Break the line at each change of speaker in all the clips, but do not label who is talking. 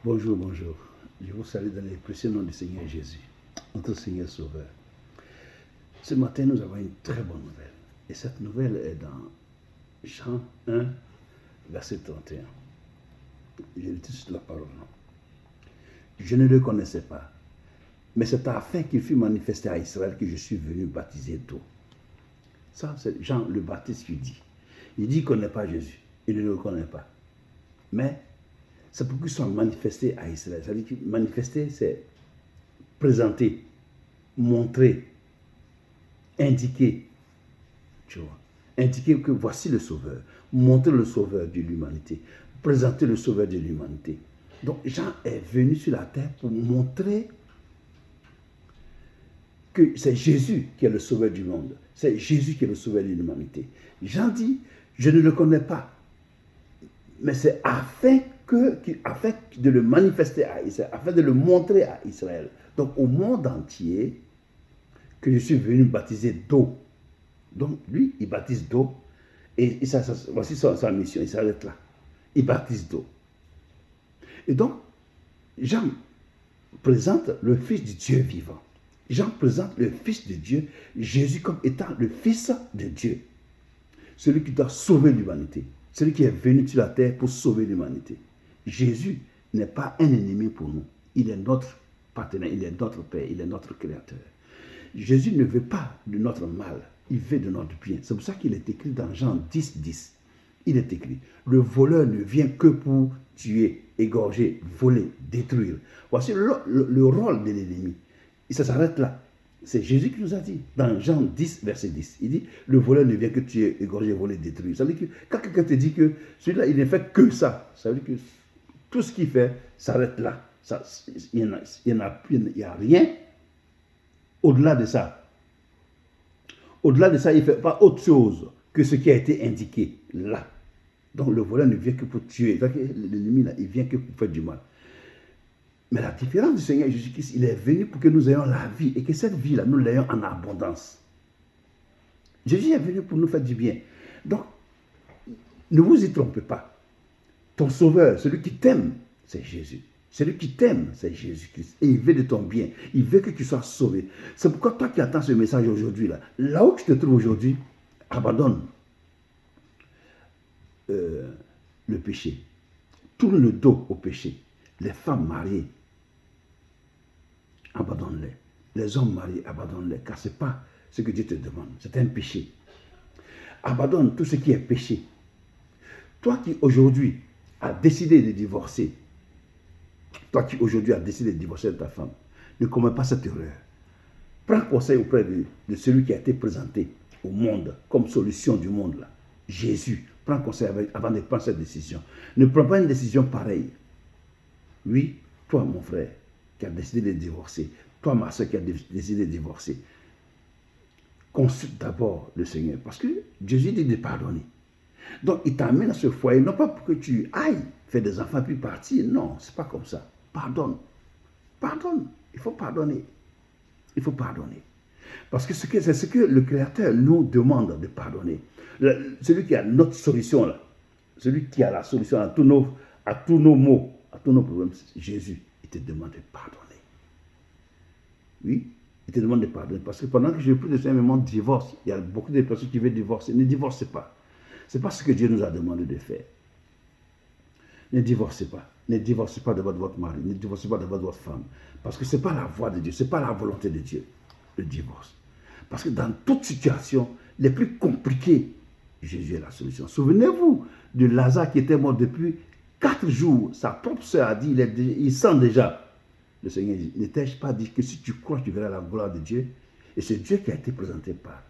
Bonjour, bonjour. Je vous salue dans le précieux nom du Seigneur Jésus, notre Seigneur Sauveur. Ce matin, nous avons une très bonne nouvelle. Et cette nouvelle est dans Jean 1, verset 31. Je lis tout de suite la parole. Je ne le connaissais pas, mais c'est afin qu'il fût manifesté à Israël que je suis venu baptiser d'eau. Ça, c'est Jean le Baptiste qui dit. Il dit qu'il ne connaît pas Jésus. Il ne le connaît pas. Mais c'est pour qu'il soit manifesté à Israël. Ça veut dire que manifester, c'est présenter, montrer, indiquer. Tu vois. Indiquer que voici le Sauveur. Montrer le Sauveur de l'humanité. Présenter le Sauveur de l'humanité. Donc Jean est venu sur la terre pour montrer que c'est Jésus qui est le Sauveur du monde. C'est Jésus qui est le Sauveur de l'humanité. Jean dit, je ne le connais pas. Mais c'est afin de le manifester à Israël, afin de le montrer à Israël. Donc au monde entier, que je suis venu baptiser d'eau. Donc lui, il baptise d'eau. Et voici sa mission, il s'arrête là. Il baptise d'eau. Et donc, Jean présente le Fils du Dieu vivant. Jean présente le Fils de Dieu, Jésus comme étant le Fils de Dieu. Celui qui doit sauver l'humanité. Celui qui est venu sur la terre pour sauver l'humanité. Jésus n'est pas un ennemi pour nous. Il est notre partenaire, il est notre Père, il est notre Créateur. Jésus ne veut pas de notre mal, il veut de notre bien. C'est pour ça qu'il est écrit dans Jean 10, 10. Il est écrit, le voleur ne vient que pour tuer, égorger, voler, détruire. Voici le rôle de l'ennemi. Et ça s'arrête là. C'est Jésus qui nous a dit, dans Jean 10, verset 10, il dit, le voleur ne vient que tuer, égorger, voler, détruire. Ça veut dire que quand quelqu'un te dit que celui-là, il ne fait que ça, ça veut dire que tout ce qu'il fait s'arrête là. Il n'y a rien au-delà de ça. Au-delà de ça, il ne fait pas autre chose que ce qui a été indiqué là. Donc le voleur ne vient que pour tuer. L'ennemi, là, il vient que pour faire du mal. Mais la différence du Seigneur Jésus-Christ, il est venu pour que nous ayons la vie et que cette vie-là, nous l'ayons en abondance. Jésus est venu pour nous faire du bien. Donc, ne vous y trompez pas. Ton sauveur, celui qui t'aime, c'est Jésus. Celui qui t'aime, c'est Jésus-Christ. Et il veut de ton bien. Il veut que tu sois sauvé. C'est pourquoi toi qui attends ce message aujourd'hui, là où tu te trouves aujourd'hui, abandonne le péché. Tourne le dos au péché. Les femmes mariées, abandonne-les. Les hommes mariés, abandonne-les. Car ce n'est pas ce que Dieu te demande. C'est un péché. Abandonne tout ce qui est péché. Toi qui aujourd'hui as décidé de divorcer, toi qui aujourd'hui as décidé de divorcer de ta femme, ne commets pas cette erreur. Prends conseil auprès de celui qui a été présenté au monde comme solution du monde là. Jésus. Prends conseil avant de prendre cette décision. Ne prends pas une décision pareille. Oui, toi mon frère qui as décidé de divorcer, toi ma soeur qui a décidé de divorcer, consulte d'abord le Seigneur. Parce que Jésus dit de pardonner. Donc il t'amène à ce foyer, non pas pour que tu ailles faire des enfants puis partir. Non, c'est pas comme ça. Pardonne. Pardonne. Il faut pardonner. Il faut pardonner. Parce que c'est ce que le Créateur nous demande de pardonner. Celui qui a notre solution là, celui qui a la solution à tous nos maux, à tous nos problèmes, c'est Jésus. Il te demande de pardonner. Oui, il te demande de pardonner. Parce que pendant que je prie de ce moment de divorce, il y a beaucoup de personnes qui veulent divorcer. Ne divorcez pas. Ce n'est pas ce que Dieu nous a demandé de faire. Ne divorcez pas. Ne divorcez pas de votre mari. Ne divorcez pas de votre femme. Parce que ce n'est pas la voie de Dieu. Ce n'est pas la volonté de Dieu, le divorce. Parce que dans toute situation, les plus compliquées, Jésus est la solution. Souvenez-vous de Lazare qui était mort depuis 4 jours. Sa propre sœur a dit, il sent déjà. Le Seigneur dit, ne t'ai-je pas dit que si tu crois, tu verras la gloire de Dieu? Et c'est Dieu qui a été présenté par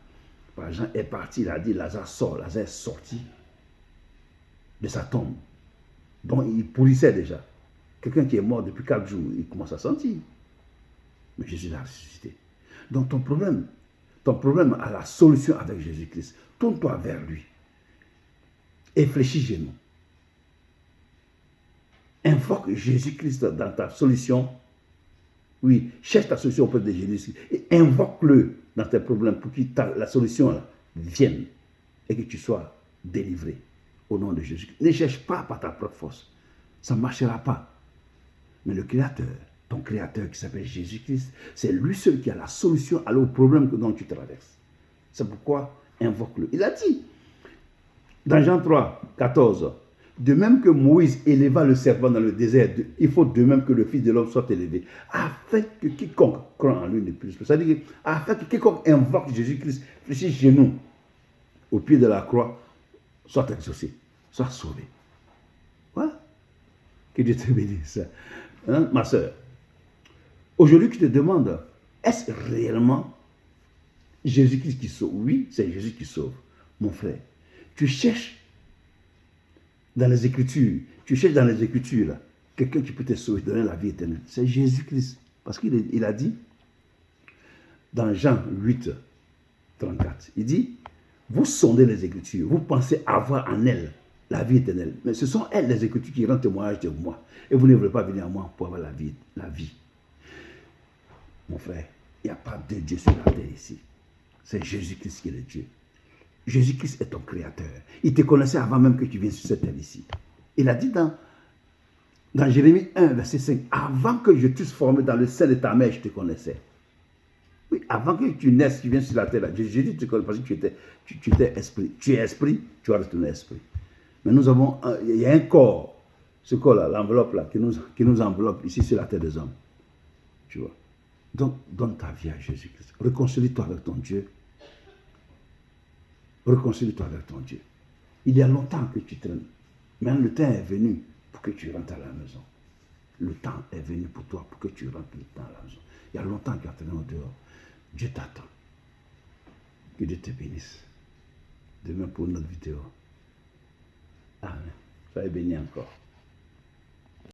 Jean est parti. Il a dit, Lazare sort. Lazare est sorti de sa tombe. Donc il pourrissait déjà. Quelqu'un qui est mort depuis 4 jours, il commence à sentir. Mais Jésus l'a ressuscité. Donc ton problème a la solution avec Jésus-Christ. Tourne-toi vers lui. Infléchis-nous. Invoque Jésus-Christ dans ta solution. Oui, cherche ta solution auprès de Jésus et invoque-le dans tes problèmes pour que la solution là, vienne et que tu sois délivré au nom de Jésus. Ne cherche pas par ta propre force. Ça ne marchera pas. Mais le Créateur, ton Créateur qui s'appelle Jésus-Christ, c'est lui seul qui a la solution au problème dont tu traverses. C'est pourquoi invoque-le. Il a dit, dans Jean 3, 14, de même que Moïse éleva le serpent dans le désert, il faut de même que le Fils de l'homme soit élevé, afin que quiconque croit en lui ne puisse pas. C'est-à-dire, afin que quiconque invoque Jésus-Christ, fléchisse genoux au pied de la croix, soit exaucé, soit sauvé. Voilà. Que Dieu te bénisse. Hein, ma soeur, aujourd'hui tu te demandes, est-ce réellement Jésus-Christ qui sauve? Oui, c'est Jésus qui sauve. Mon frère, tu cherches dans les Écritures, là, quelqu'un qui peut te sauver, donner la vie éternelle. C'est Jésus-Christ. Parce qu'il a dit, dans Jean 8, 34, il dit, vous sondez les Écritures, vous pensez avoir en elles la vie éternelle. Mais ce sont elles, les Écritures, qui rendent témoignage de moi. Et vous ne voulez pas venir à moi pour avoir la vie. Mon frère, il n'y a pas de Dieu sur la terre ici. C'est Jésus-Christ qui est le Dieu. Jésus-Christ est ton créateur. Il te connaissait avant même que tu viennes sur cette terre ici. Il a dit dans Jérémie 1, verset 5, avant que je t'eusse formé dans le sein de ta mère, je te connaissais. Oui, avant que tu naisses, tu viens sur la terre là. Jésus te connaît parce que tu étais esprit. Tu es esprit, tu vas retourner esprit. Mais il y a un corps, ce corps-là, l'enveloppe là, qui nous enveloppe ici sur la terre des hommes. Tu vois. Donc, donne ta vie à Jésus-Christ. Réconcilie-toi avec ton Dieu. Réconcilie-toi avec ton Dieu. Il y a longtemps que tu traînes. Même le temps est venu pour que tu rentres à la maison. Le temps est venu pour toi pour que tu rentres à la maison. Il y a longtemps que tu as traîné au dehors. Dieu t'attend. Que Dieu te bénisse. Demain pour une autre vidéo. Amen. Soyez bénis encore.